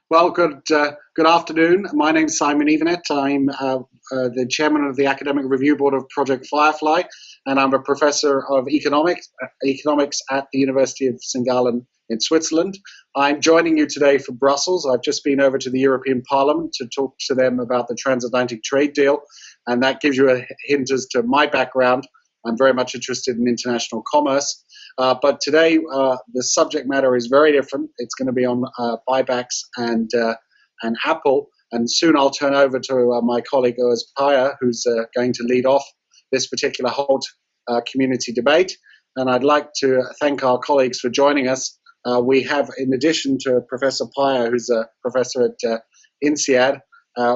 Well, good afternoon. My name is Simon Evenett. I'm the chairman of the Academic Review Board of Project Firefly, and I'm a professor of economics at the University of St. Gallen in Switzerland. I'm joining you today from Brussels. I've just been over to the European Parliament to talk to them about the transatlantic trade deal, and that gives you a hint as to my background. I'm very much interested in international commerce. But today, the subject matter is very different. It's going to be on buybacks and Apple. And soon I'll turn over to my colleague Peyer, who's going to lead off this particular HOLT community debate. And I'd like to thank our colleagues for joining us. We have, in addition to Professor Peyer, who's a professor at INSEAD,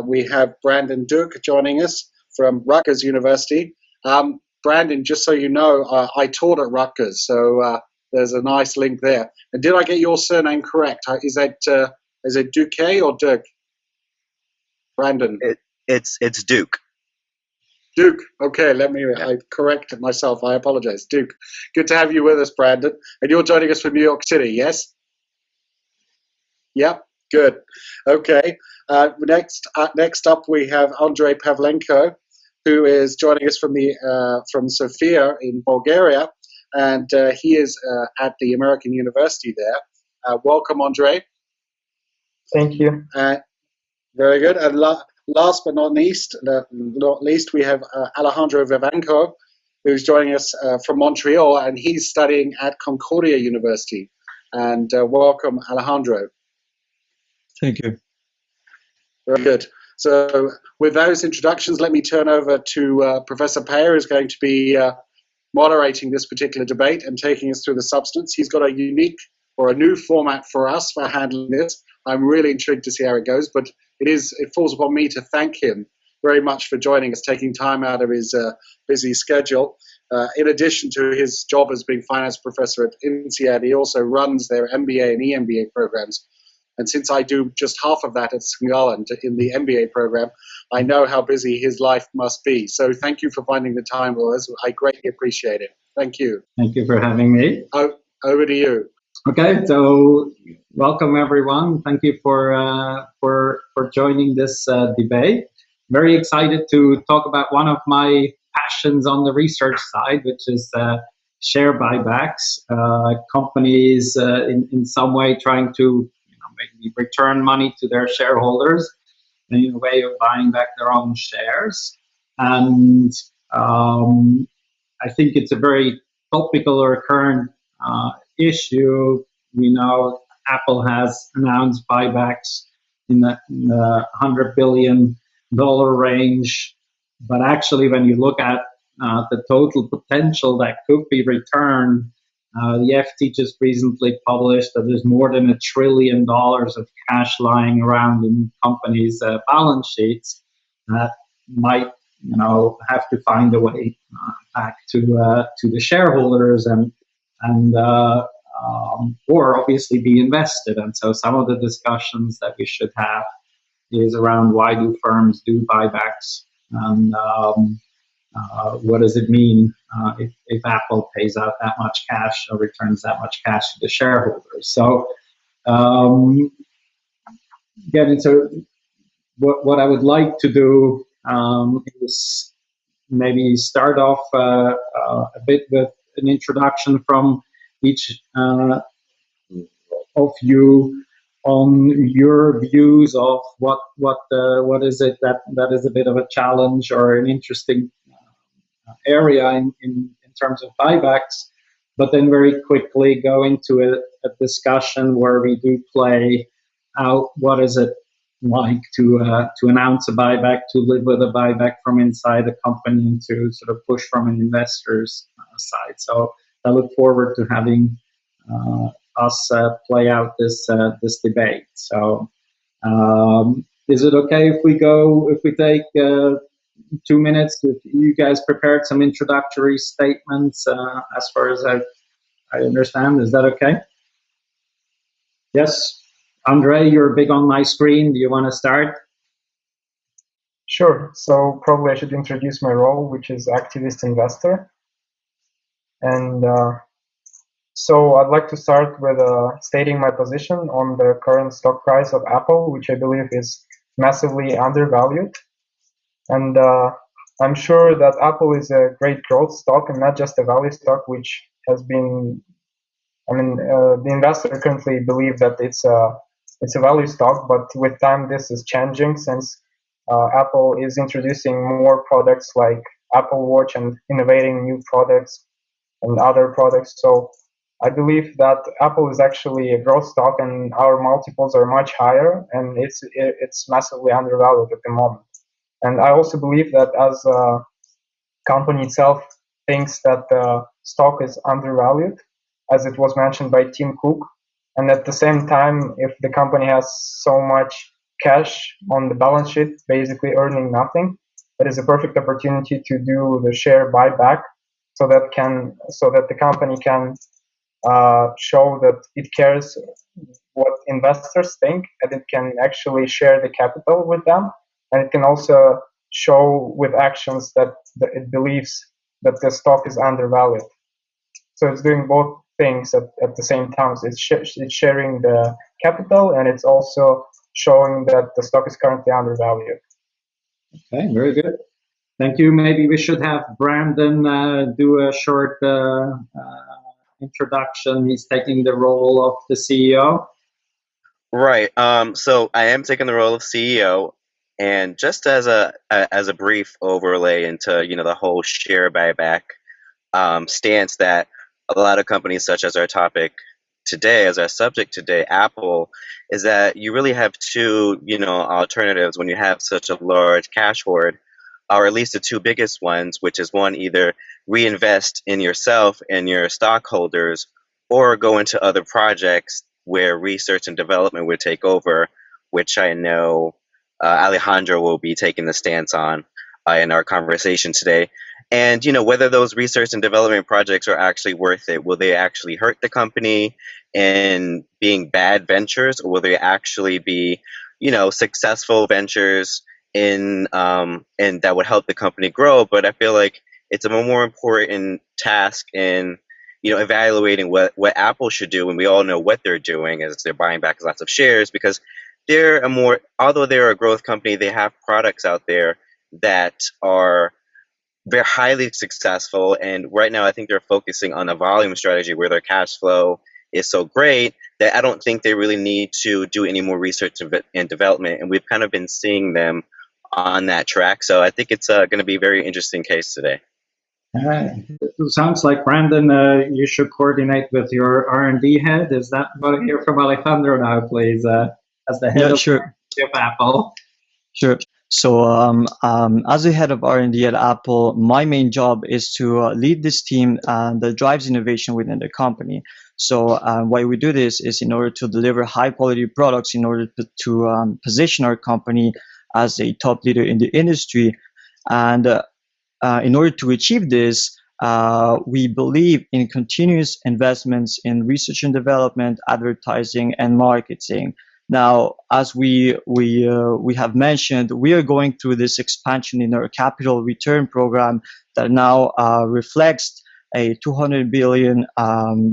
we have Brandon Duque joining us from Rutgers University. Brandon, just so you know, I taught at Rutgers, so there's a nice link there. And did I get your surname correct? Is it Duque or Duque? Brandon? It's Duque. Duque. Okay, I correct myself. I apologize. Duque. Good to have you with us, Brandon. And you're joining us from New York City, yes? Yep. Good. Okay. Next up, we have Andrei Pavlenko, who is joining us from Sofia in Bulgaria, and he is at the American University there. Welcome, Andrei. Thank you. Very good. And last but not least, we have Alejandro Vivanco, who's joining us from Montreal, and he's studying at Concordia University. And welcome, Alejandro. Thank you. Very good. So with those introductions, let me turn over to Professor Peyer, who's going to be moderating this particular debate and taking us through the substance. He's got a new format for us for handling this. I'm really intrigued to see how it goes, but it falls upon me to thank him very much for joining us, taking time out of his busy schedule. In addition to his job as being finance professor at INSEAD, he also runs their MBA and EMBA programs. And since I do just half of that at St. Gallen in the MBA program, I know how busy his life must be. So thank you for finding the time with us. I greatly appreciate it. Thank you. Thank you for having me. Over to you. Okay, so welcome everyone. Thank you for joining this debate. Very excited to talk about one of my passions on the research side, which is share buybacks. Companies in some way trying to maybe return money to their shareholders in a way of buying back their own shares. And I think it's a very topical or current issue. We know Apple has announced buybacks in the $100 billion range. But actually, when you look at the total potential that could be returned, the FT just recently published that there's more than $1 trillion of cash lying around in companies' balance sheets that might, have to find a way back to the shareholders and or obviously be invested. And so some of the discussions that we should have is around why do firms do buybacks and what does it mean if Apple pays out that much cash or returns that much cash to the shareholders? So, getting to what I would like to do is maybe start off a bit with an introduction from each of you on your views of what is it that is a bit of a challenge or an interesting area in terms of buybacks, but then very quickly go into a discussion where we do play out what is it like to announce a buyback, to live with a buyback from inside the company, and to sort of push from an investor's side. So I look forward to having us play out this debate. So is it okay if we take 2 minutes? If you guys prepared some introductory statements, as far as I understand, is that okay? Yes, Andrei, you're big on my screen. Do you want to start? Sure. So probably I should introduce my role, which is activist investor. And So I'd like to start with stating my position on the current stock price of Apple, which I believe is massively undervalued. And I'm sure that Apple is a great growth stock and not just a value stock, which has been, the investor currently believe that it's a value stock, but with time this is changing since Apple is introducing more products like Apple Watch and innovating new products and other products. So I believe that Apple is actually a growth stock, and our multiples are much higher, and it's massively undervalued at the moment. And I also believe that as a company itself thinks that the stock is undervalued, as it was mentioned by Tim Cook. And at the same time, if the company has so much cash on the balance sheet, basically earning nothing, it is a perfect opportunity to do the share buyback, so that the company can show that it cares what investors think, and it can actually share the capital with them, and it can also show with actions that it believes that the stock is undervalued. So it's doing both things at the same time. So it's sharing the capital, and it's also showing that the stock is currently undervalued. Okay, very good. Thank you. Maybe we should have Brandon do a short introduction. He's taking the role of the CEO. Right. So I am taking the role of CEO, and just as a brief overlay into the whole share buyback stance that a lot of companies, such as our topic today, as our subject today, Apple, is that you really have two alternatives when you have such a large cash hoard, or at least the two biggest ones, which is one, either reinvest in yourself and your stockholders, or go into other projects where research and development would take over, which I know Alejandro will be taking the stance on in our conversation today. And whether those research and development projects are actually worth it. Will they actually hurt the company in being bad ventures, or will they actually be successful ventures in and that would help the company grow? But I feel like it's a more important task in evaluating what Apple should do, and we all know what they're doing as they're buying back lots of shares, because although they're a growth company, they have products out there that are very highly successful, and right now I think they're focusing on a volume strategy where their cash flow is so great that I don't think they really need to do any more research and development, and we've kind of been seeing them on that track. So I think it's going to be a very interesting case today. It sounds like, Brandon, you should coordinate with your R&D head. Is that what I hear from Alejandro now, please, as the head of Apple? Sure. So as the head of R&D at Apple, my main job is to lead this team that drives innovation within the company. So why we do this is in order to deliver high quality products, in order to position our company as a top leader in the industry. And in order to achieve this, we believe in continuous investments in research and development, advertising, and marketing. Now, as we have mentioned, we are going through this expansion in our capital return program that now reflects a 200 billion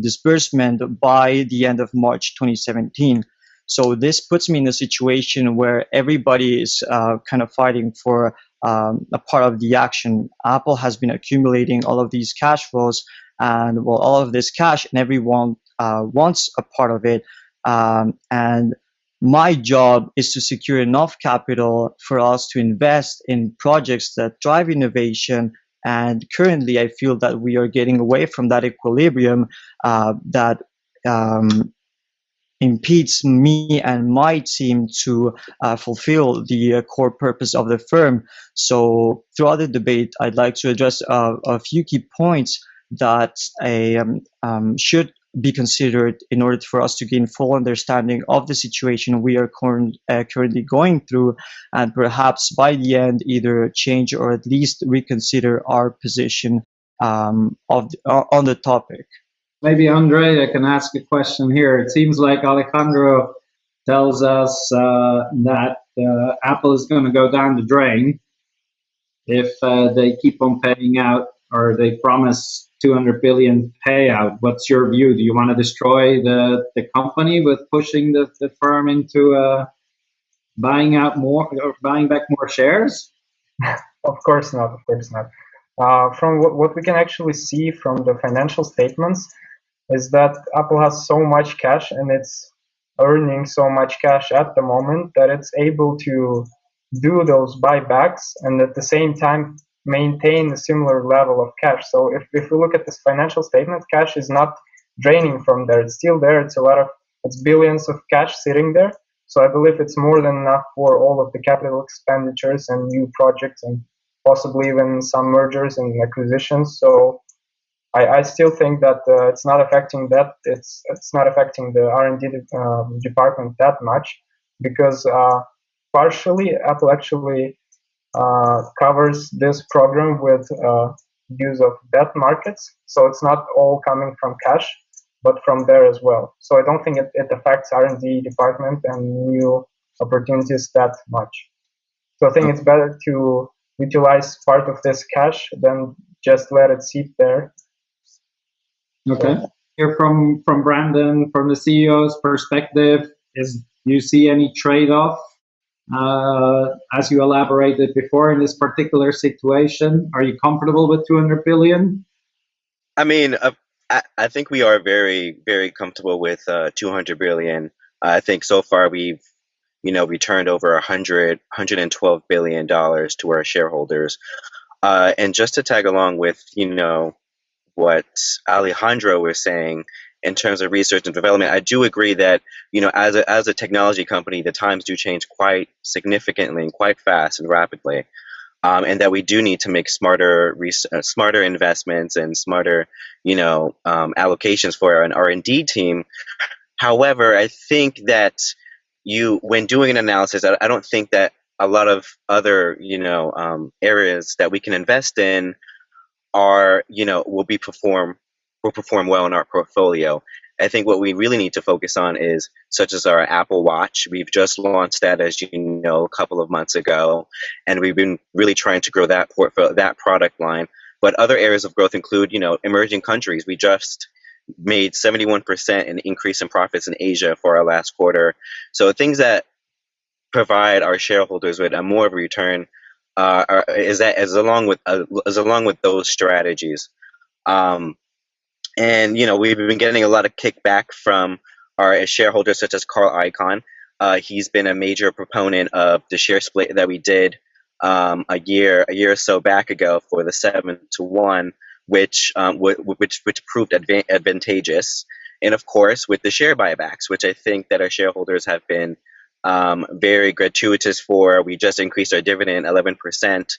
disbursement by the end of March 2017. So this puts me in a situation where everybody is kind of fighting for a part of the action. Apple has been accumulating all of these cash flows, and all of this cash, and everyone wants a part of it. And my job is to secure enough capital for us to invest in projects that drive innovation. And currently, I feel that we are getting away from that equilibrium that impedes me and my team to fulfill the core purpose of the firm. So throughout the debate, I'd like to address a few key points that should be considered in order for us to gain full understanding of the situation we are currently going through, and perhaps by the end either change or at least reconsider our position on the topic. Maybe, Andrei, I can ask a question here. It seems like Alejandro tells us that Apple is going to go down the drain if they keep on paying out, or they promise 200 billion payout. What's your view? Do you want to destroy the company with pushing the firm into buying out more or buying back more shares? Of course not. Of course not. From what we can actually see from the financial statements is that Apple has so much cash and it's earning so much cash at the moment that it's able to do those buybacks and at the same time maintain a similar level of cash. So if we look at this financial statement, cash is not draining from there. It's still there. It's billions of cash sitting there. So I believe it's more than enough for all of the capital expenditures and new projects and possibly even some mergers and acquisitions. So I still think that it's not affecting that. It's not affecting the R&D department that much because partially Apple actually covers this program with use of debt markets. So it's not all coming from cash, but from there as well. So I don't think it affects R&D department and new opportunities that much. So I think it's better to utilize part of this cash than just let it sit there. Okay. Here from Brandon, from the CEO's perspective, do you see any trade-off as you elaborated before in this particular situation? Are you comfortable with 200 billion? I mean, I think we are very, very comfortable with 200 billion. I think so far we've, returned over $112 billion to our shareholders. And just to tag along with, what Alejandro was saying in terms of research and development, I do agree that, as a technology company, the times do change quite significantly and quite fast and rapidly. And that we do need to make smarter investments and smarter, allocations for an R&D team. However, I think that when doing an analysis, I don't think that a lot of other, areas that we can invest in are, will perform well in our portfolio. I think what we really need to focus on is such as our Apple Watch. We've just launched that, as you know, a couple of months ago, and we've been really trying to grow that product line. But other areas of growth include, emerging countries. We just made 71% an increase in profits in Asia for our last quarter. So things that provide our shareholders with a more of a return is along with those strategies. And, we've been getting a lot of kickback from our shareholders, such as Carl Icahn. He's been a major proponent of the share split that we did a year or so back ago for the 7-to-1, which proved advantageous. And of course, with the share buybacks, which I think that our shareholders have been very gratuitous for. We just increased our dividend 11%.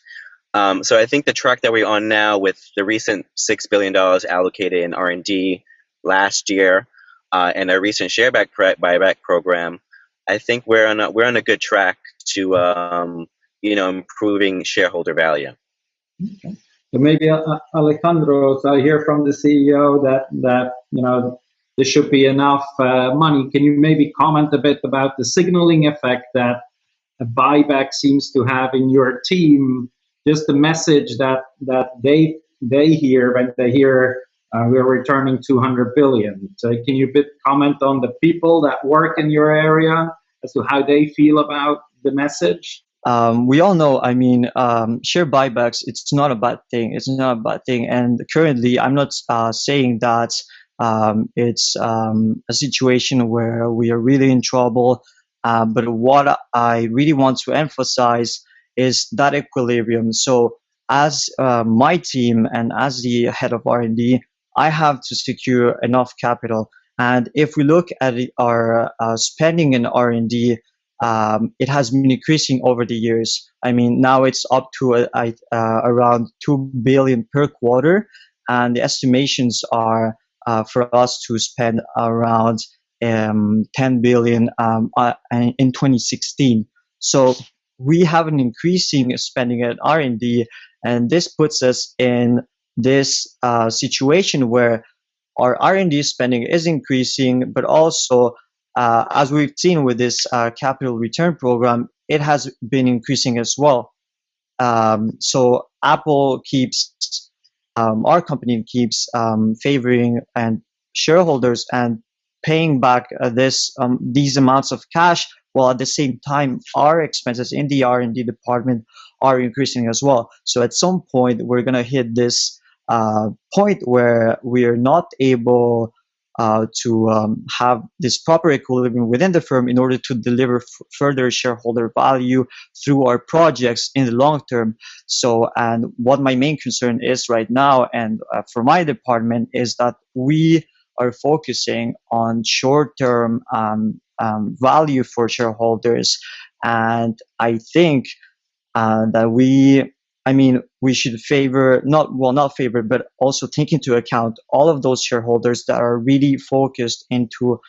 So I think the track that we're on now, with the recent $6 billion allocated in R&D last year, and our recent share buyback program, I think we're on a good track to improving shareholder value. Okay. So maybe Alejandro, so I hear from the CEO that there should be enough money. Can you maybe comment a bit about the signaling effect that a buyback seems to have in your team? Just the message that they hear when they hear we're returning 200 billion. So can you comment on the people that work in your area as to how they feel about the message? We all know, share buybacks, it's not a bad thing. It's not a bad thing. And currently, I'm not saying that it's a situation where we are really in trouble. But what I really want to emphasize is that equilibrium. So as my team and as the head of R&D, I have to secure enough capital. And if we look at our spending in R&D, it has been increasing over the years. Now it's up to around 2 billion per quarter, and the estimations are for us to spend around 10 billion in 2016. So we have an increasing spending at R&D, and this puts us in this situation where our R&D spending is increasing, but also as we've seen with this capital return program, it has been increasing as well. So Apple keeps our company keeps favoring and shareholders and paying back these amounts of cash, while at the same time our expenses in the R&D department are increasing as well. So at some point we're gonna hit this point where we are not able to have this proper equilibrium within the firm in order to deliver further shareholder value through our projects in the long term. So, and what my main concern is right now, and for my department, is that we are focusing on short-term value for shareholders, and I think that we should favor, not favor, but also take into account all of those shareholders that are really focused into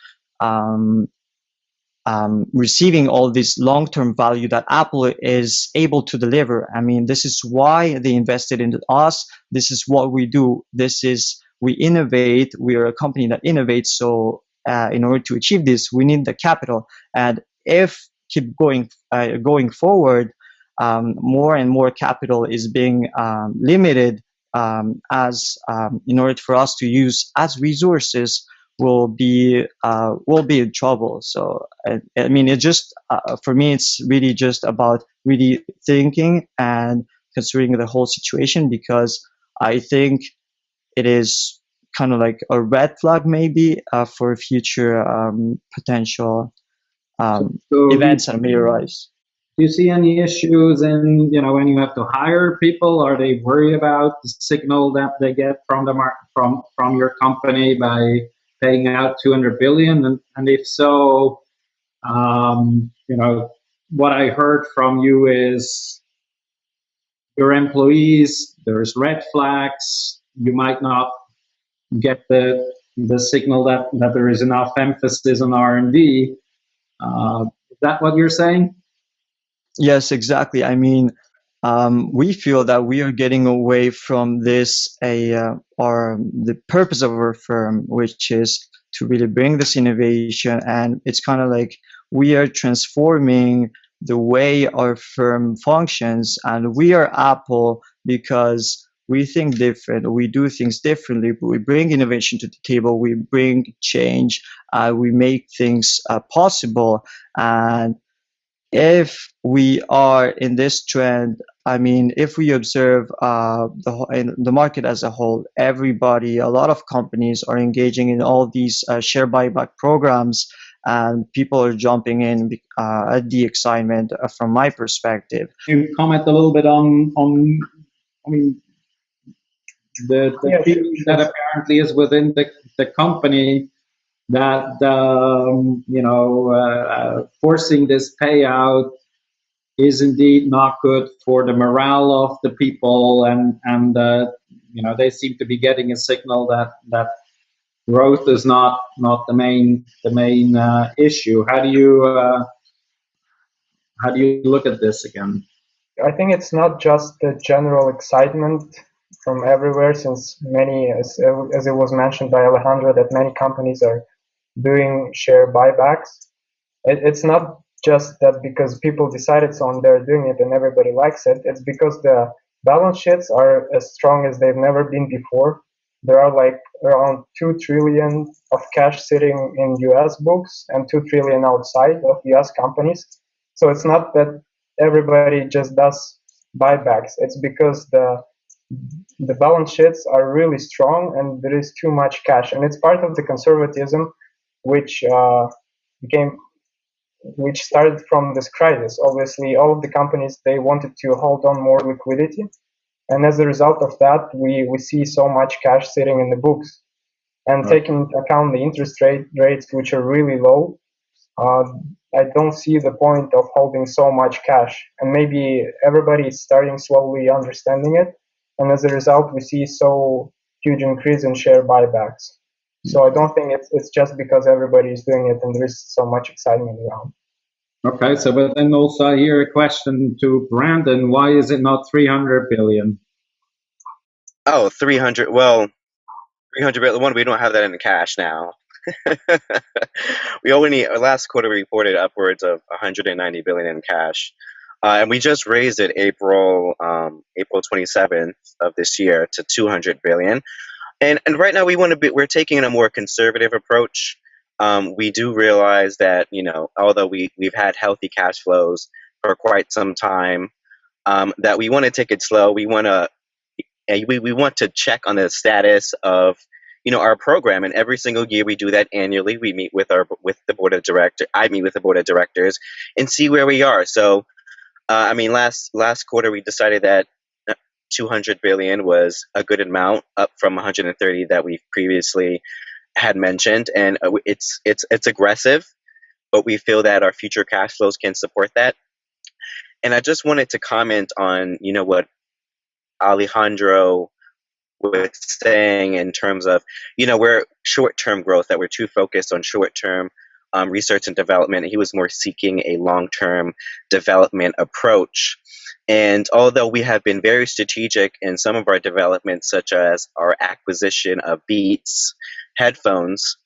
receiving all this long-term value that Apple is able to deliver. I mean, this is why they invested in us. This is what we do. We innovate. We are a company that innovates. So in order to achieve this, we need the capital. And if keep going forward, more and more capital is being limited as in order for us to use as resources, will be in trouble. So I mean, it just for me, it's really just about really thinking and considering the whole situation, because I think it is kind of like a red flag maybe for future potential events that may arise. Do you see any issues in, when you have to hire people? Are they worried about the signal that they get from the from your company by paying out 200 billion? And if so, what I heard from you is your employees, there's red flags. You might not get the signal that there is enough emphasis on R&D. Is that what you're saying? Yes, exactly. I mean, we feel that we are getting away from this, or the purpose of our firm, which is to really bring this innovation. And it's kind of like we are transforming the way our firm functions, and we are Apple because we think different. We do things differently. We bring innovation to the table. We bring change. We make things possible. And if we are in this trend, I mean, if we observe the market as a whole, a lot of companies are engaging in all these share buyback programs, and people are jumping in at the excitement from my perspective. Can you comment a little bit on I mean, the feeling that apparently is within the company that forcing this payout is indeed not good for the morale of the people, and they seem to be getting a signal that growth is not the main issue. How do you look at this again? I think it's not just the general excitement from everywhere, since many, as it was mentioned by Alejandro, that many companies are doing share buybacks. It's not just that because people decided so and they're doing it and everybody likes it. It's because the balance sheets are as strong as they've never been before. There are like around 2 trillion of cash sitting in US books and 2 trillion outside of US companies. So it's not that everybody just does buybacks. It's because the balance sheets are really strong and there is too much cash. And it's part of the conservatism which started from this crisis. Obviously, all of the companies, they wanted to hold on more liquidity. And as a result of that, we see so much cash sitting in the books. And taking into account the interest rates, which are really low, I don't see the point of holding so much cash. And maybe everybody is starting slowly understanding it. And as a result, we see so huge increase in share buybacks. So I don't think it's just because everybody is doing it and there is so much excitement around. Okay, so but then also I hear a question to Brandon: why is it not 300 billion? Oh, 300. Well, 300 billion. One, we don't have that in cash now. We only last quarter we reported upwards of 190 billion in cash. And we just raised it April 27th of this year to 200 billion. And right now we're taking a more conservative approach. We do realize that, although we've had healthy cash flows for quite some time, that we want to take it slow. We want to check on the status of our program, and every single year we do that annually. We meet with the board of directors. I meet with the board of directors and see where we are. So, last quarter we decided that 200 billion was a good amount, up from 130 that we previously had mentioned, and it's aggressive, but we feel that our future cash flows can support that. And I just wanted to comment on what Alejandro was saying in terms of we're short-term growth, that we're too focused on short-term research and development. He was more seeking a long-term development approach. And although we have been very strategic in some of our developments, such as our acquisition of Beats headphones,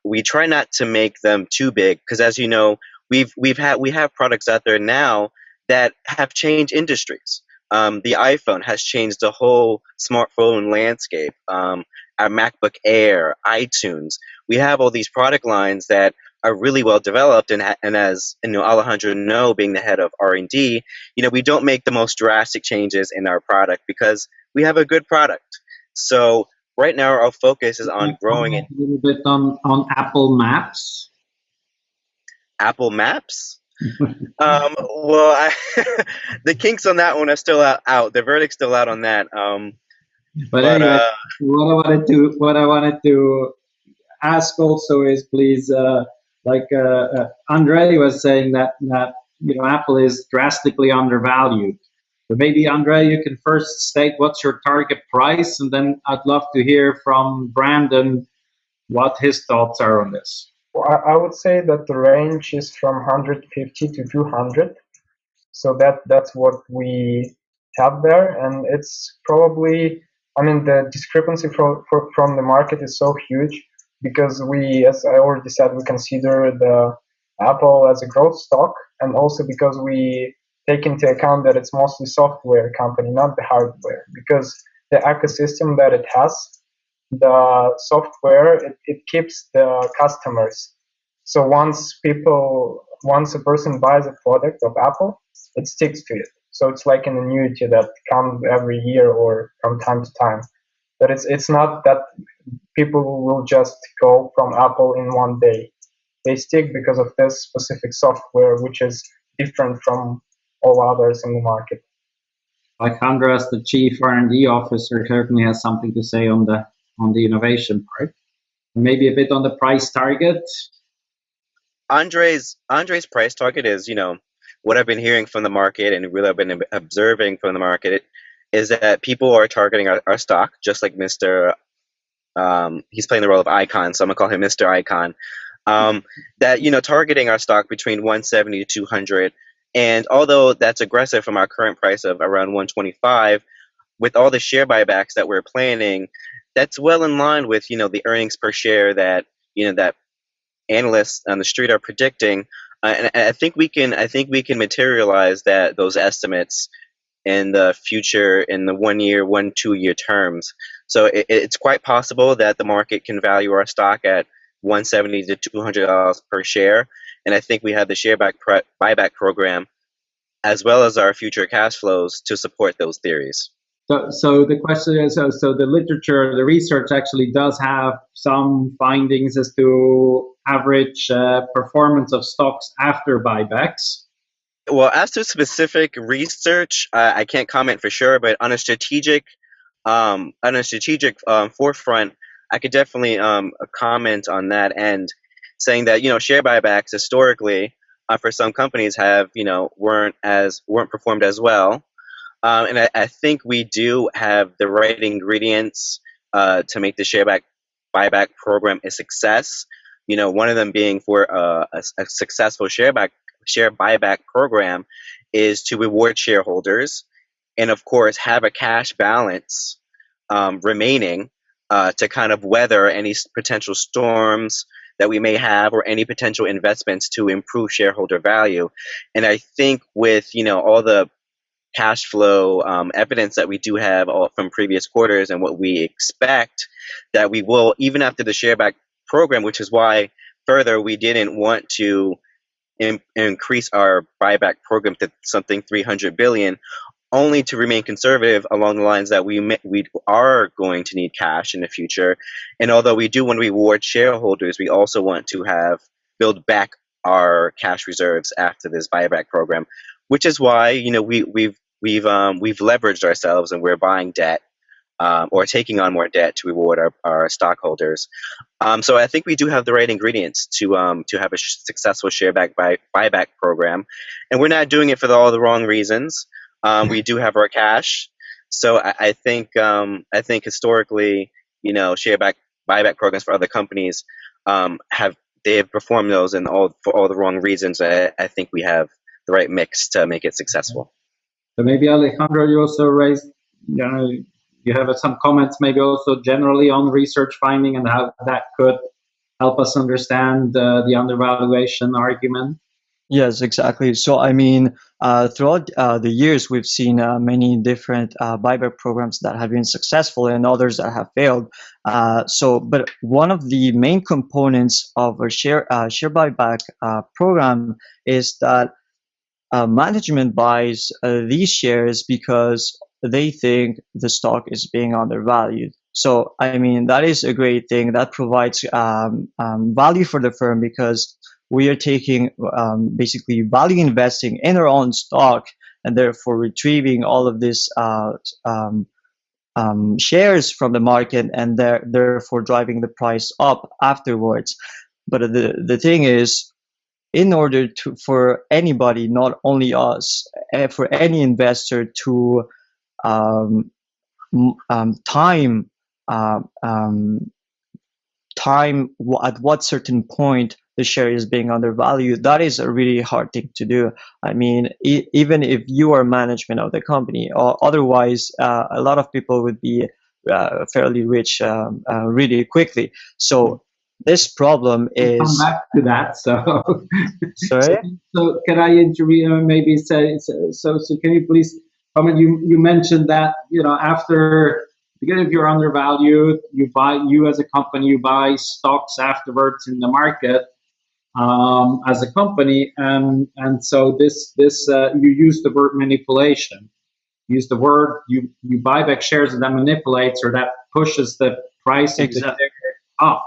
we try not to make them too big, because as you know, we have products out there now that have changed industries. The iPhone has changed the whole smartphone landscape. Our MacBook Air, iTunes, we have all these product lines that are really well developed, and as Alejandro being the head of R&D, we don't make the most drastic changes in our product because we have a good product. So right now our focus is on growing it. A little bit on Apple Maps. Apple Maps? The kinks on that one are still out. The verdict's still out on that. But anyway, what I wanted to ask also is, please, Andrei was saying that Apple is drastically undervalued. But maybe Andrei, you can first state what's your target price, and then I'd love to hear from Brandon what his thoughts are on this. I would say that the range is from 150 to 200. So that's what we have there, and it's probably, the discrepancy from the market is so huge because we, as I already said, we consider the Apple as a growth stock, and also because we take into account that it's mostly software company, not the hardware, because the ecosystem that it has, the software, it keeps the customers. So once a person buys a product of Apple, it sticks to it. So it's like an annuity that comes every year or from time to time. But it's not that people will just go from Apple in one day. They stick because of this specific software, which is different from all others in the market. Alejandro, as the chief R&D officer, certainly has something to say on the innovation part. Maybe a bit on the price target. Andrei's price target is, what I've been hearing from the market and really I've been observing from the market is that people are targeting our stock, just like Mr. He's playing the role of Icon, so I'm gonna call him Mr. Icon. That targeting our stock between 170 to 200, and although that's aggressive from our current price of around 125, with all the share buybacks that we're planning, that's well in line with the earnings per share that that analysts on the street are predicting, and I think we can materialize those estimates in the future in the 1 year, 2 year terms. So it's quite possible that the market can value our stock at $170 to $200 per share, and I think we have the share buyback program as well as our future cash flows to support those theories. So the question is, so the literature, the research actually does have some findings as to average performance of stocks after buybacks. Well, as to specific research, I can't comment for sure, but on a strategic forefront, I could definitely comment on that end, saying that share buybacks historically for some companies have weren't performed as well. And I think we do have the right ingredients to make the share buyback program a success. One of them being for a successful share buyback program is to reward shareholders, and of course have a cash balance remaining to kind of weather any potential storms that we may have or any potential investments to improve shareholder value. And I think with, all the cash flow evidence that we do have from previous quarters and what we expect, that we will, even after the share back program, which is why further we didn't want to increase our buyback program to something 300 billion, only to remain conservative along the lines that we are going to need cash in the future. And although we do want to reward shareholders, we also want to build back our cash reserves after this buyback program, which is why we've leveraged ourselves and we're buying debt or taking on more debt to reward our stockholders. So I think we do have the right ingredients to have a successful buyback program, and we're not doing it for all the wrong reasons. We do have our cash, so I think historically, buyback programs for other companies have performed those for all the wrong reasons. I think we have the right mix to make it successful. So maybe Alejandro, you also raised, you have some comments maybe also generally on research finding and how that could help us understand the undervaluation argument. Yes, exactly. So, throughout the years, we've seen many different buyback programs that have been successful and others that have failed. But one of the main components of a share buyback program is that management buys these shares because they think the stock is being undervalued. So, that is a great thing that provides value for the firm, because we are taking basically value investing in our own stock and therefore retrieving all of these shares from the market and therefore driving the price up afterwards. But the thing is, in order for anybody, not only us, for any investor to time at what certain point the share is being undervalued, that is a really hard thing to do. Even if you are management of the company, or otherwise a lot of people would be fairly rich really quickly. So this problem is... We'll come back to that. So, sorry. So can I intervene? Maybe say so. Can you please comment? You mentioned that after, because if you're undervalued, you as a company, you buy stocks afterwards in the market as a company, and so this you use the word manipulation. You use the word you buy back shares that manipulates or that pushes the price of the share up.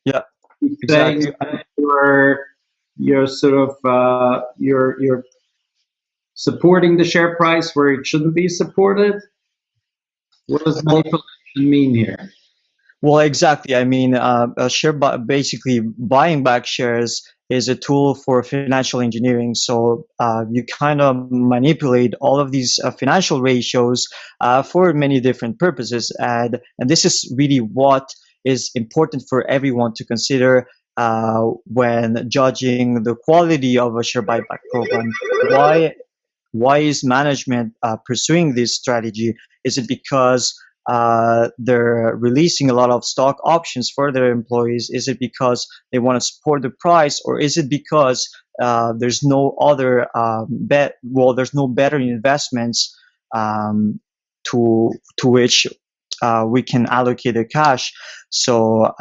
Yeah, exactly. You're sort of you're supporting the share price where it shouldn't be supported. What does manipulation mean here? Well, exactly. Basically buying back shares is a tool for financial engineering. So you kind of manipulate all of these financial ratios for many different purposes, and this is really what is important for everyone to consider when judging the quality of a share buyback program. Why is management pursuing this strategy? Is it because they're releasing a lot of stock options for their employees? Is it because they want to support the price, or is it because there's no other there's no better investments to which we can allocate the cash? So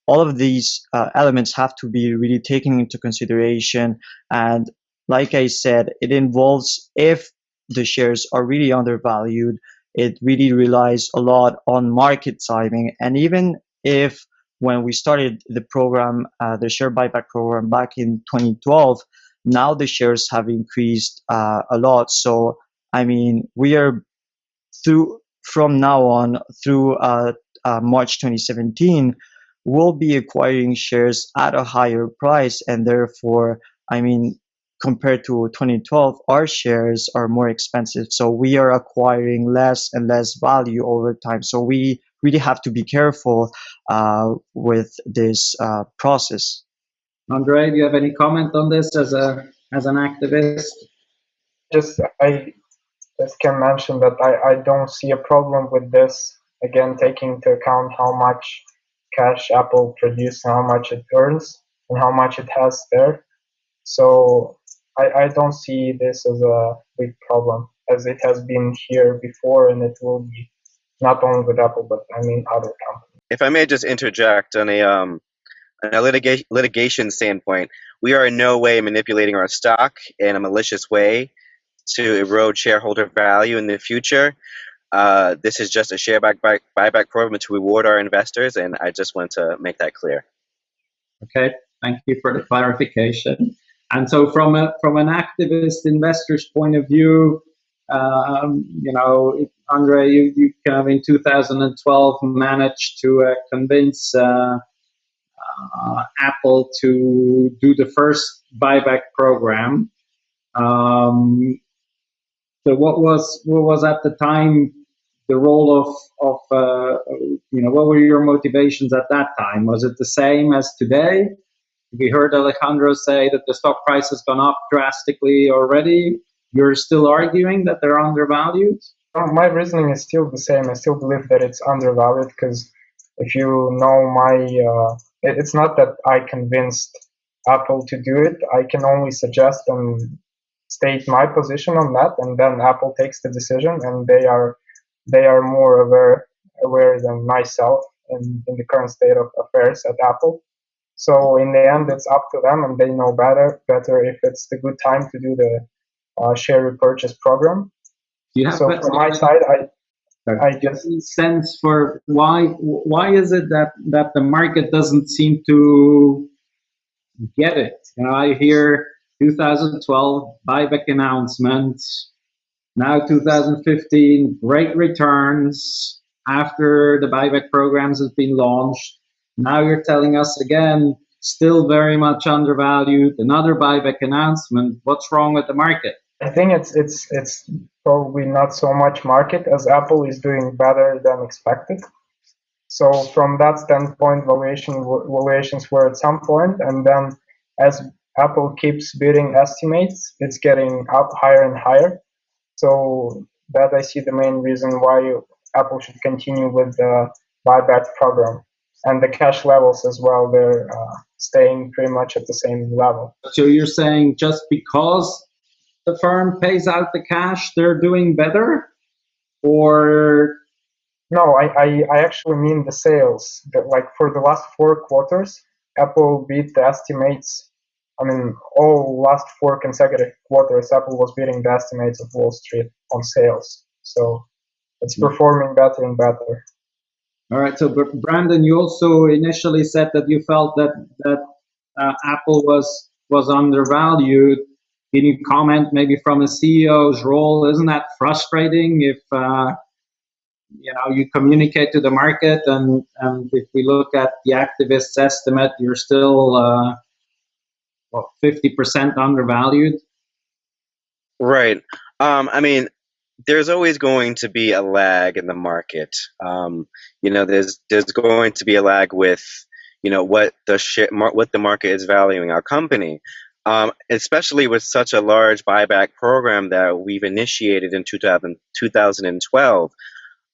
all of these elements have to be really taken into consideration, and like I said, it involves, if the shares are really undervalued, it really relies a lot on market timing. And even if when we started the program, the share buyback program back in 2012, now the shares have increased a lot. So, we are from now on through March 2017, we'll be acquiring shares at a higher price, and therefore, compared to 2012, our shares are more expensive. So we are acquiring less and less value over time. So we really have to be careful with this process. Andrei, do you have any comment on this as an activist? I just can mention that I don't see a problem with this. Again, taking into account how much cash Apple produced, how much it earns, and how much it has there. So I don't see this as a big problem, as it has been here before, and it will be not only with Apple, but I mean other companies. If I may just interject on a litigation standpoint, we are in no way manipulating our stock in a malicious way to erode shareholder value in the future. This is just a share buyback program to reward our investors, and I just want to make that clear. Okay, thank you for the clarification. And so, from an activist investor's point of view, you know, Andrei, you kind of in 2012 managed to convince Apple to do the first buyback program. So what was at the time the role of you know, what were your motivations at that time? Was it the same as today? We heard Alejandro say that the stock price has gone up drastically already. You're still arguing that they're undervalued? My reasoning is still the same. I still believe that it's undervalued because if you know it's not that I convinced Apple to do it. I can only suggest and state my position on that, and then Apple takes the decision, and they are more aware than myself in the current state of affairs at Apple. So in the end, it's up to them, and they know better if it's the good time to do the share repurchase program. So from my side, I just sense for why is it that the market doesn't seem to get it? You know, I hear 2012 buyback announcements, now 2015 great returns after the buyback programs has been launched. Now you're telling us again, still very much undervalued, another buyback announcement. What's wrong with the market? I think it's probably not so much market as Apple is doing better than expected. So from that standpoint, valuations were at some point, and then as Apple keeps beating estimates, it's getting up higher and higher. So that I see the main reason why Apple should continue with the buyback program. And the cash levels as well, they're staying pretty much at the same level. So you're saying just because the firm pays out the cash, they're doing better? Or? No, I actually mean the sales. Like for the last 4 quarters, Apple beat the estimates. I mean, all last 4 consecutive quarters, Apple was beating the estimates of Wall Street on sales. So it's performing better and better. All right. So, Brandon, you also initially said that you felt that Apple was undervalued. Can you comment maybe from a CEO's role? Isn't that frustrating if you know, you communicate to the market and if we look at the activist's estimate, you're still 50% undervalued? Right. I mean, there's always going to be a lag in the market. You know, there's going to be a lag with, you know, what the market is valuing our company, especially with such a large buyback program that we've initiated in 2012.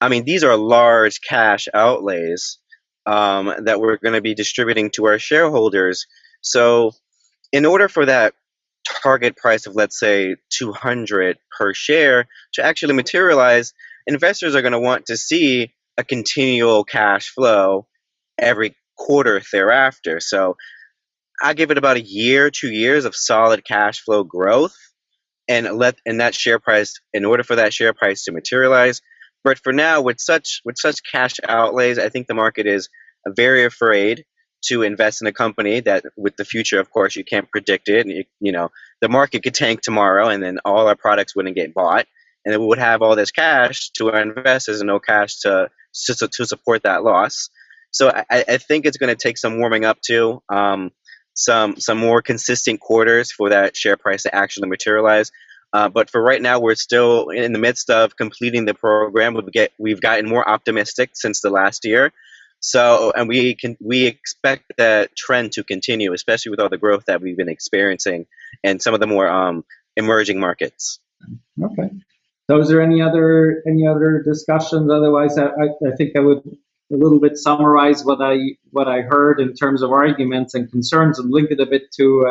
I mean, these are large cash outlays that we're going to be distributing to our shareholders. So in order for that target price of, let's say, 200 per share to actually materialize, investors are going to want to see a continual cash flow every quarter thereafter. So I give it about a year, 2 years of solid cash flow growth, and that share price, in order for that share price to materialize. But for now, with such cash outlays, I think the market is very afraid to invest in a company that, with the future, of course, you can't predict it. You know, the market could tank tomorrow, and then all our products wouldn't get bought, and then we would have all this cash to our investors and no cash to support that loss. So I think it's going to take some warming up to some more consistent quarters for that share price to actually materialize. But for right now, we're still in the midst of completing the program. We've gotten more optimistic since the last year. So, and we expect that trend to continue, especially with all the growth that we've been experiencing in some of the more emerging markets. Okay. So, is there any other discussions? Otherwise, I think I would little bit summarize what I heard in terms of arguments and concerns, and link it a bit to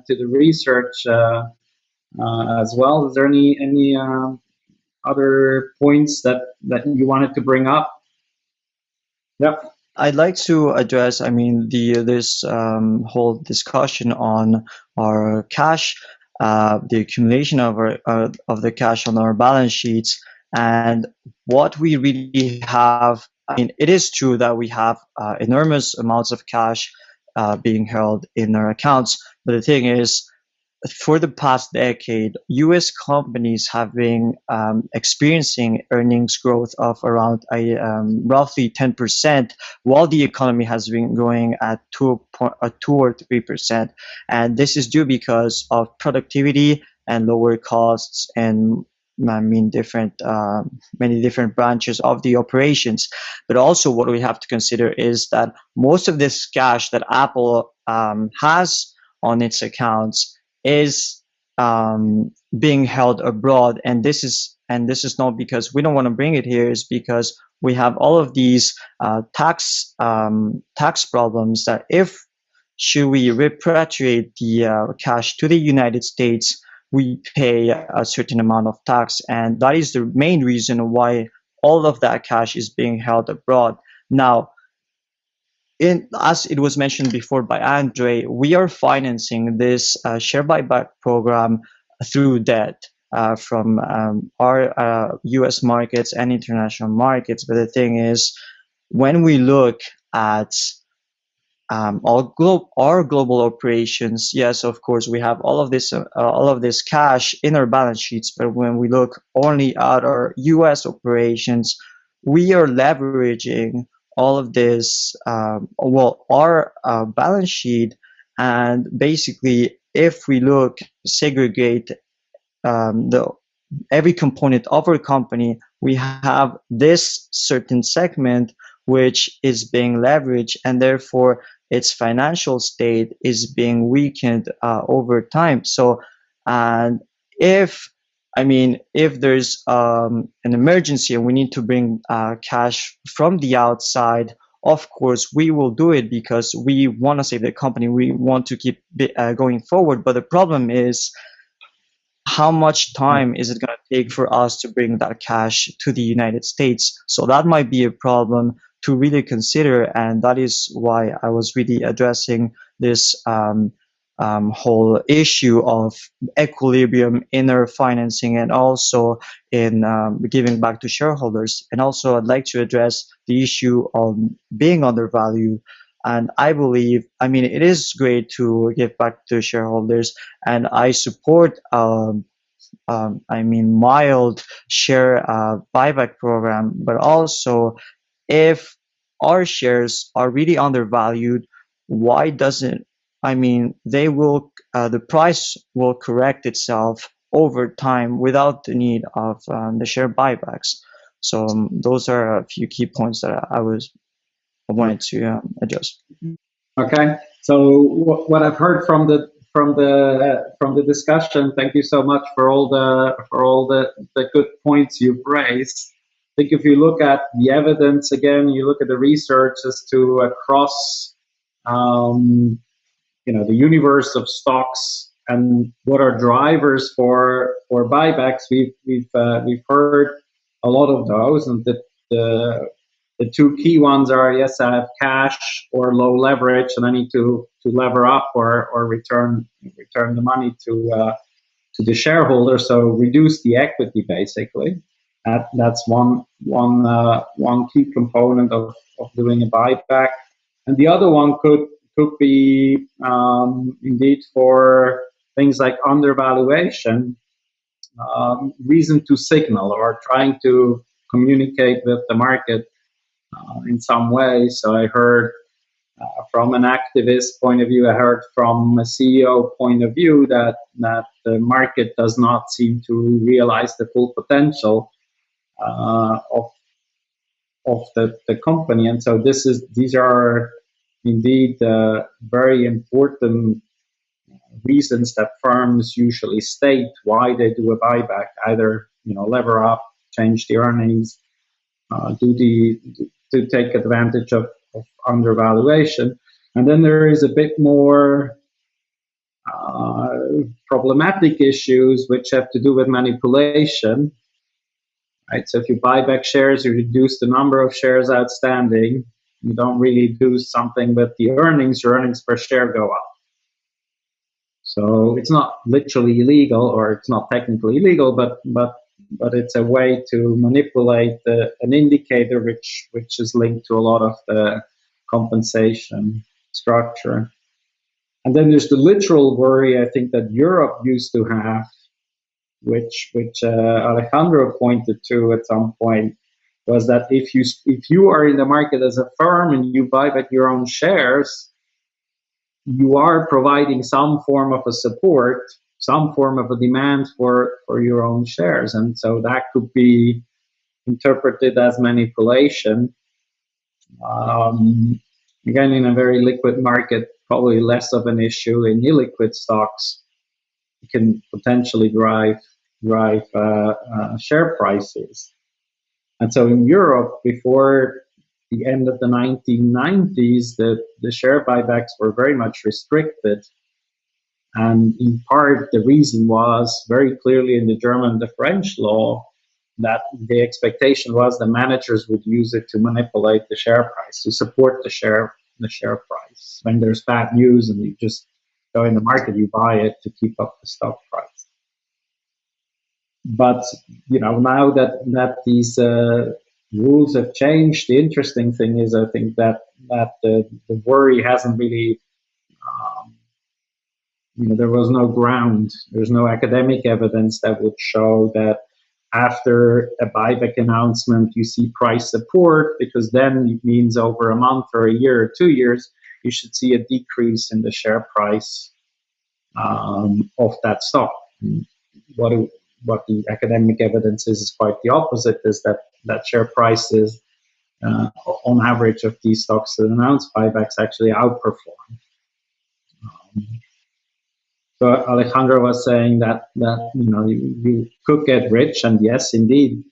the research as well. Is there any other points that you wanted to bring up? Yeah. I'd like to address, I mean, this whole discussion on our cash, the accumulation of the cash on our balance sheets, and what we really have. I mean, it is true that we have enormous amounts of cash being held in our accounts, but the thing is, for the past decade, U.S. companies have been experiencing earnings growth of around roughly 10%, while the economy has been growing at 2 or 3%. And this is due because of productivity and lower costs and I mean many different branches of the operations. But also what we have to consider is that most of this cash that Apple has on its accounts is being held abroad, and this is not because we don't want to bring it here. Is because we have all of these tax problems that if should we repatriate the cash to the United States, we pay a certain amount of tax, and that is the main reason why all of that cash is being held abroad. Now, as it was mentioned before by Andrei, we are financing this share buyback program through debt from our U.S. markets and international markets. But the thing is, when we look at our global operations, yes, of course, we have all of this cash in our balance sheets. But when we look only at our U.S. operations, we are leveraging all of this, our balance sheet, and basically, if we segregate every component of our company, we have this certain segment which is being leveraged, and therefore its financial state is being weakened over time. So, and if there's an emergency and we need to bring cash from the outside, of course, we will do it because we want to save the company. We want to keep going forward. But the problem is, how much time is it going to take for us to bring that cash to the United States? So that might be a problem to really consider. And that is why I was really addressing this whole issue of equilibrium in our financing and also in giving back to shareholders. And also I'd like to address the issue of being undervalued. And I believe, it is great to give back to shareholders, and I support mild share buyback program, but also if our shares are really undervalued, why doesn't the price will correct itself over time without the need of the share buybacks. So those are a few key points that I wanted to address. Okay. So what I've heard from the discussion, thank you so much for all the good points you've raised. I think if you look at the evidence again, you look at the research as to across the universe of stocks and what are drivers for buybacks. We've heard a lot of those, and the two key ones are, yes, I have cash or low leverage, and I need to lever up or return the money to the shareholder. So reduce the equity, basically. That's one key component of doing a buyback, and the other one could be indeed for things like undervaluation, reason to signal or trying to communicate with the market in some way. So I heard from an activist point of view, I heard from a CEO point of view that the market does not seem to realize the full potential of the company. And so these are indeed very important reasons that firms usually state why they do a buyback, either lever up, change the earnings, do to take advantage of undervaluation. And then there is a bit more problematic issues which have to do with manipulation. Right? So if you buy back shares, you reduce the number of shares outstanding. You don't really do something with the earnings. Your earnings per share go up. So it's not literally illegal, or it's not technically illegal, but it's a way to manipulate an indicator which is linked to a lot of the compensation structure. And then there's the literal worry, I think, that Europe used to have, which Alejandro pointed to at some point, was that if you are in the market as a firm and you buy back your own shares, you are providing some form of a support, some form of a demand for your own shares. And so that could be interpreted as manipulation. Again, in a very liquid market, probably less of an issue. In illiquid stocks, it can potentially drive share prices. And so in Europe, before the end of the 1990s, the share buybacks were very much restricted. And in part, the reason was very clearly in the German and the French law that the expectation was the managers would use it to manipulate the share price, to support the share price. When there's bad news and you just go in the market, you buy it to keep up the stock price. But now that these rules have changed, the interesting thing is, I think that the worry hasn't really, there was no ground, there's no academic evidence that would show that after a buyback announcement you see price support, because then it means over a month or a year or 2 years you should see a decrease in the share price of that stock. What the academic evidence is quite the opposite, is that share prices on average of these stocks that announce buybacks actually outperform. So Alejandro was saying that you could get rich, and yes, indeed,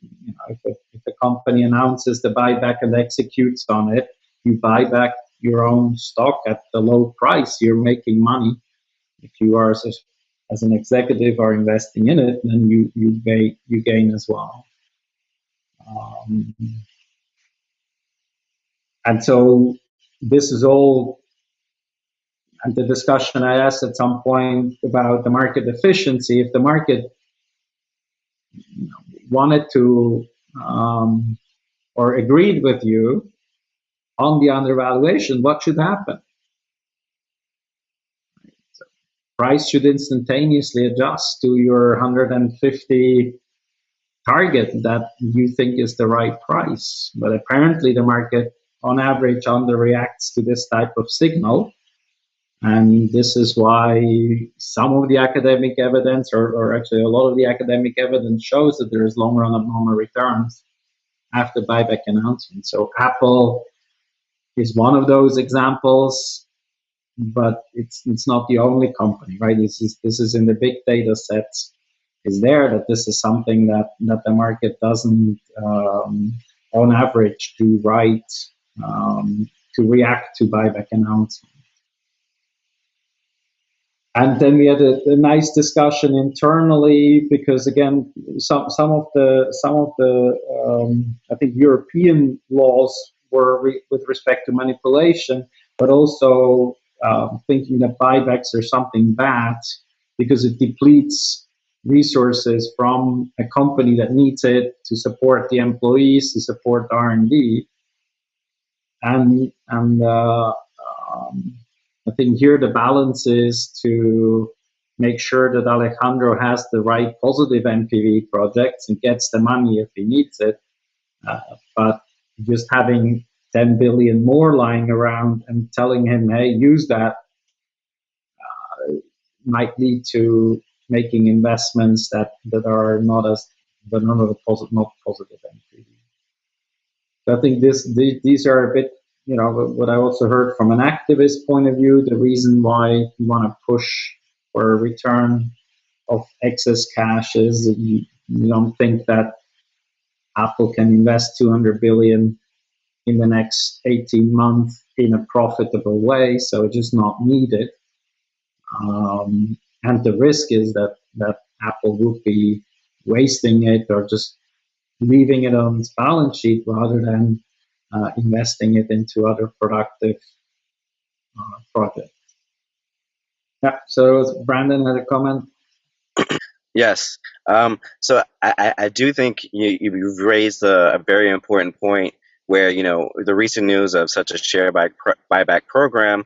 if a company announces the buyback and executes on it, you buy back your own stock at the low price, you're making money. If you are as an executive are investing in it, then you gain as well. And so this is all, and the discussion I asked at some point about the market efficiency. If the market wanted to or agreed with you on the undervaluation, what should happen? So price should instantaneously adjust to your 150 target that you think is the right price. But apparently the market on average underreacts to this type of signal. And this is why some of the academic evidence, or actually a lot of the academic evidence, shows that there is long-run abnormal returns after buyback announcements. So Apple is one of those examples, but it's not the only company, right? This is in the big data sets. Is there that this is something that the market doesn't, on average, do right to react to buyback announcements. And then we had a nice discussion internally, because again, some of the I think European laws were with respect to manipulation, but also thinking that buybacks are something bad because it depletes resources from a company that needs it to support the employees, to support R&D, and I think here the balance is to make sure that Alejandro has the right positive NPV projects and gets the money if he needs it. But just having 10 billion more lying around and telling him, hey, use that, might lead to making investments that are not positive NPV. So I think these are a bit, what I also heard from an activist point of view, the reason why you want to push for a return of excess cash is that you don't think that Apple can invest 200 billion in the next 18 months in a profitable way, so it's just not needed. And the risk is that Apple would be wasting it or just leaving it on its balance sheet rather than investing it into other productive projects. Yeah, so Brandon had a comment. Yes. So I do think you've raised a very important point where, you know, the recent news of such a share buyback program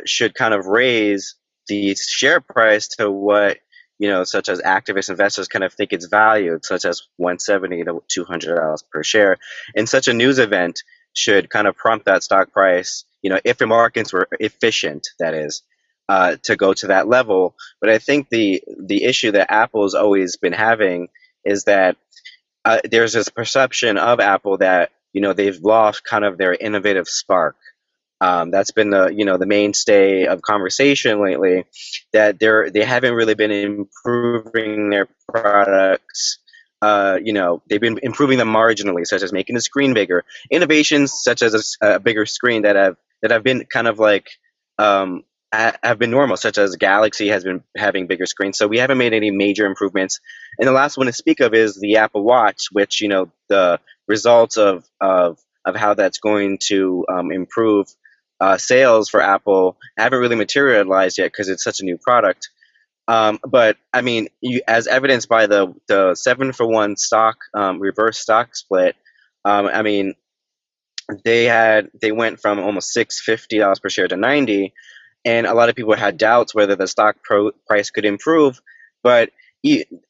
should kind of raise the share price to what, you know, such as activist investors kind of think it's valued, such as $170 to $200 per share. And such a news event should kind of prompt that stock price, you know, if the markets were efficient, that is, to go to that level. But I think the issue that Apple's always been having is that there's this perception of Apple that, you know, they've lost kind of their innovative spark. That's been the mainstay of conversation lately, that they haven't really been improving their products. They've been improving them marginally, such as making the screen bigger. Innovations such as a bigger screen that have been kind of like have been normal, such as Galaxy has been having bigger screens. So we haven't made any major improvements. And the last one to speak of is the Apple Watch, which, you know, the results of how that's going to improve sales for Apple haven't really materialized yet because it's such a new product. But I mean, as evidenced by the 7-for-1 stock reverse stock split, I mean, they went from almost $650 per share to $90, and a lot of people had doubts whether the stock price could improve. But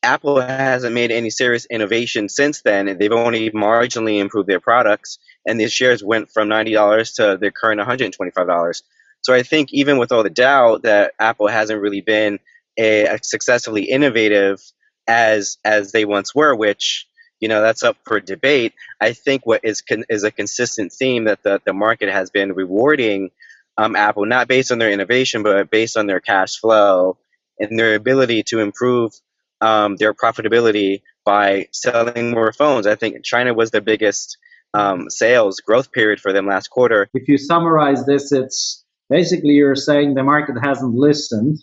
Apple hasn't made any serious innovation since then, and they've only marginally improved their products, and their shares went from $90 to their current $125. So I think even with all the doubt that Apple hasn't really been a successfully innovative as they once were, which, you know, that's up for debate. I think what is a consistent theme that the market has been rewarding Apple, not based on their innovation, but based on their cash flow and their ability to improve their profitability by selling more phones. I think China was the biggest sales growth period for them last quarter. If you summarize this, it's basically you're saying the market hasn't listened,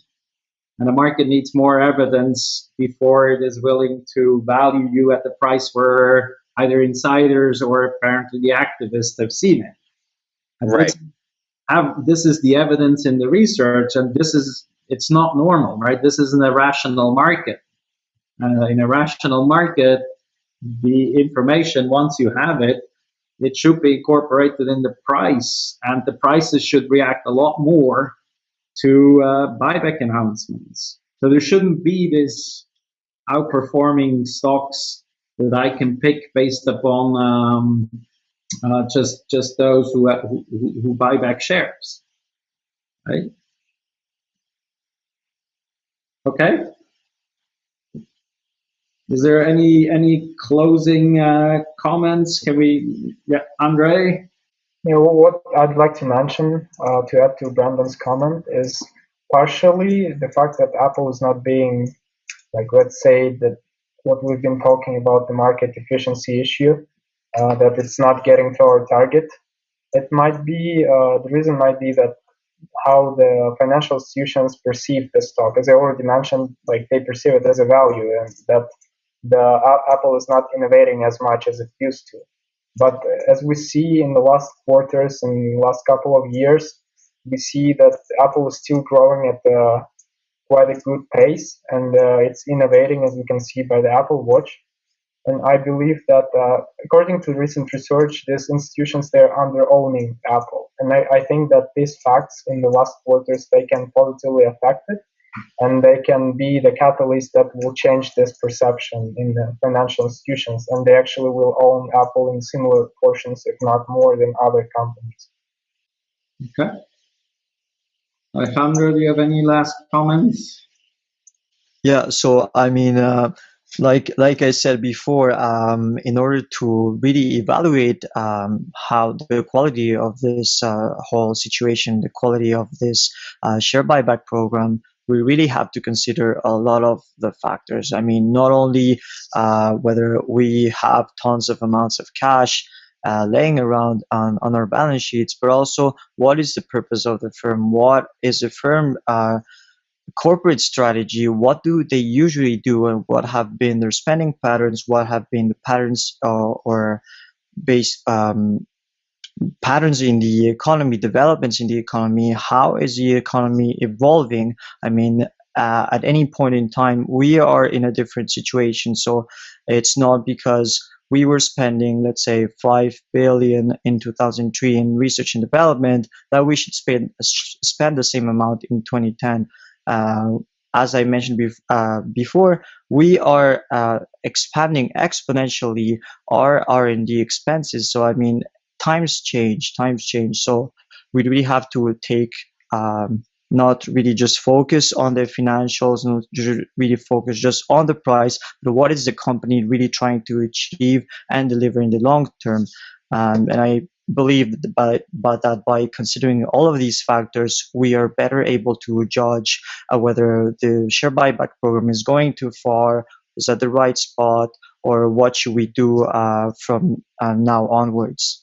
and the market needs more evidence before it is willing to value you at the price where either insiders or apparently the activists have seen it. And Right. This is the evidence in the research, and it's not normal, right? This is an irrational market. In a rational market, the information, once you have it, it should be incorporated in the price, and the prices should react a lot more to buyback announcements. So there shouldn't be this outperforming stocks that I can pick based upon just those who buy back shares, right? Okay. Is there any closing comments? Can we, Andrei? You know, what I'd like to mention to add to Brandon's comment is partially the fact that Apple is not being, like, let's say that what we've been talking about, the market efficiency issue, that it's not getting to our target. It might be, the reason might be that how the financial institutions perceive the stock. As I already mentioned, like, they perceive it as a value, and that Apple is not innovating as much as it used to. But as we see in the last quarters and last couple of years, we see that Apple is still growing at quite a good pace, and it's innovating, as we can see by the Apple Watch. And I believe that according to recent research, these institutions, they're under-owning Apple. And I think that these facts in the last quarters, they can positively affect it, and they can be the catalyst that will change this perception in the financial institutions, and they actually will own Apple in similar portions, if not more, than other companies. Okay. Alejandro, do you have any last comments? Yeah, so I mean, like I said before, in order to really evaluate how the quality of this whole situation, the quality of this share buyback program, we really have to consider a lot of the factors. I mean, not only whether we have tons of amounts of cash, laying around on our balance sheets, but also what is the purpose of the firm? What is the firm corporate strategy? What do they usually do, and what have been their spending patterns? What have been the patterns or base patterns in the economy, developments in the economy? How is the economy evolving? I mean, at any point in time, we are in a different situation. So it's not because we were spending, let's say, 5 billion in 2003 in research and development that we should spend the same amount in 2010. As I mentioned before, we are expanding exponentially our R&D expenses. So I mean, times change. So we really have to take not really just focus on the financials, not really focus just on the price, but what is the company really trying to achieve and deliver in the long term. And I believe that by considering all of these factors, we are better able to judge whether the share buyback program is going too far, is at the right spot, or what should we do from now onwards.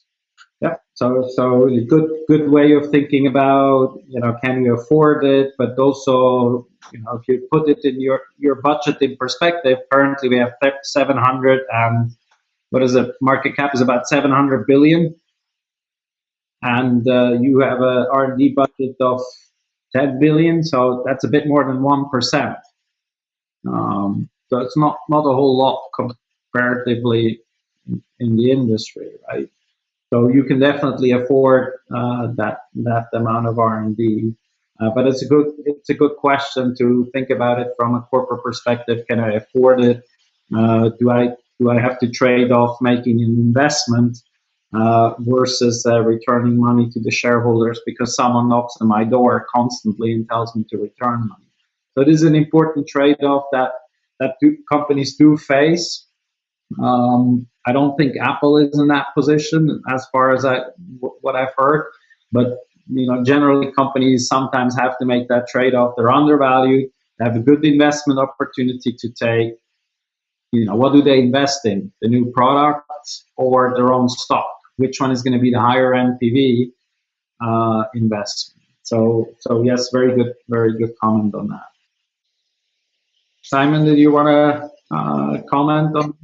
Yeah, so a good way of thinking about, can we afford it, but also, if you put it in your budget in perspective, currently we have 700 and what is it? Market cap is about 700 billion, and you have a R&D budget of 10 billion, so that's a bit more than 1%. So it's not a whole lot comparatively in the industry, right? So you can definitely afford that amount of R&D, but it's a good question to think about it from a corporate perspective. Can I afford it? Do I have to trade off making an investment versus returning money to the shareholders because someone knocks on my door constantly and tells me to return money? So it is an important trade-off that companies do face. I don't think Apple is in that position as far as what I've heard, but generally companies sometimes have to make that trade-off. They're undervalued, they have a good investment opportunity to take. What do they invest in? The new products or their own stock? Which one is going to be the higher NPV investment? So yes, very good comment on that. Simon, did you want to comment on?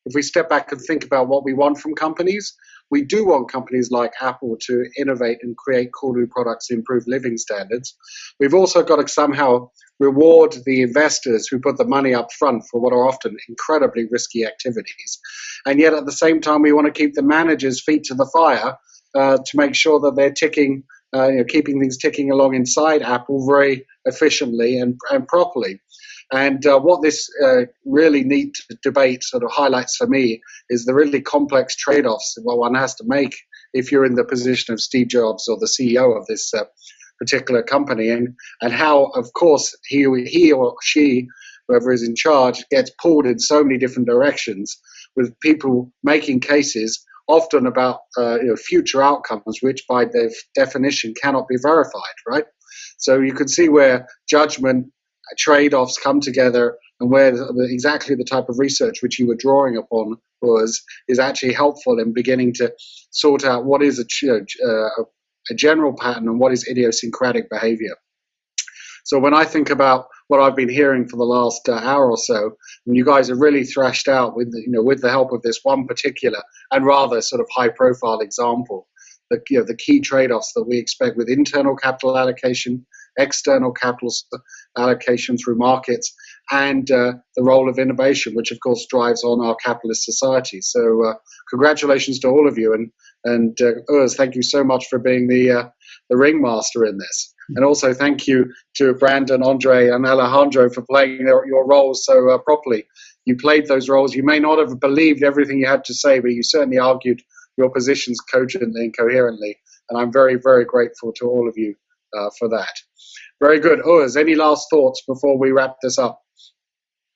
If we step back and think about what we want from companies, we do want companies like Apple to innovate and create cool new products to improve living standards. We've also got to somehow reward the investors who put the money up front for what are often incredibly risky activities. And yet at the same time, we want to keep the managers' feet to the fire to make sure that they're keeping things ticking along inside Apple very efficiently and properly. And what this really neat debate sort of highlights for me is the really complex trade-offs that one has to make if you're in the position of Steve Jobs or the CEO of this particular company, and how, of course, he or she, whoever is in charge, gets pulled in so many different directions with people making cases often about future outcomes, which by their definition cannot be verified, right? So you can see where judgment, trade-offs come together, and where exactly the type of research which you were drawing upon is actually helpful in beginning to sort out what is a general pattern and what is idiosyncratic behavior. So when I think about what I've been hearing for the last hour or so, and you guys have really thrashed out with the help of this one particular and rather sort of high-profile example, the key trade-offs that we expect with internal capital allocation, external capital allocation through markets, and the role of innovation, which of course drives on our capitalist society. So congratulations to all of you, and Urs, thank you so much for being the ringmaster in this. And also thank you to Brandon, Andrei, and Alejandro for playing your roles so properly. You played those roles. You may not have believed everything you had to say, but you certainly argued your positions cogently and coherently. And I'm very, very grateful to all of you for that. Very good. Urs, any last thoughts before we wrap this up?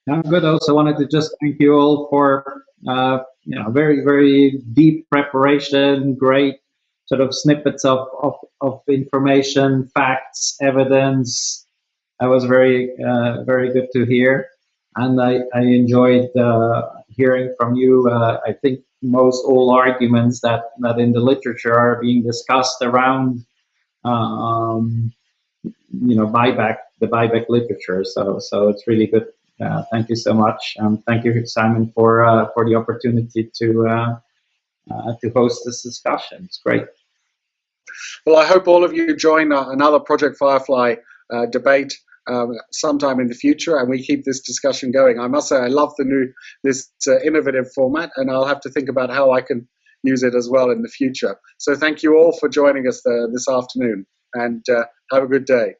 I'm good. I also wanted to just thank you all for very, very deep preparation, great sort of snippets of information, facts, evidence. That was very good to hear, and I enjoyed hearing from you. I think most all arguments that in the literature are being discussed around the buyback literature. So it's really good. Thank you so much. Thank you, Simon, for the opportunity to host this discussion. It's great. Well, I hope all of you join another Project Firefly debate sometime in the future, and we keep this discussion going. I must say, I love this innovative format, and I'll have to think about how I can use it as well in the future. So thank you all for joining us this afternoon, and have a good day.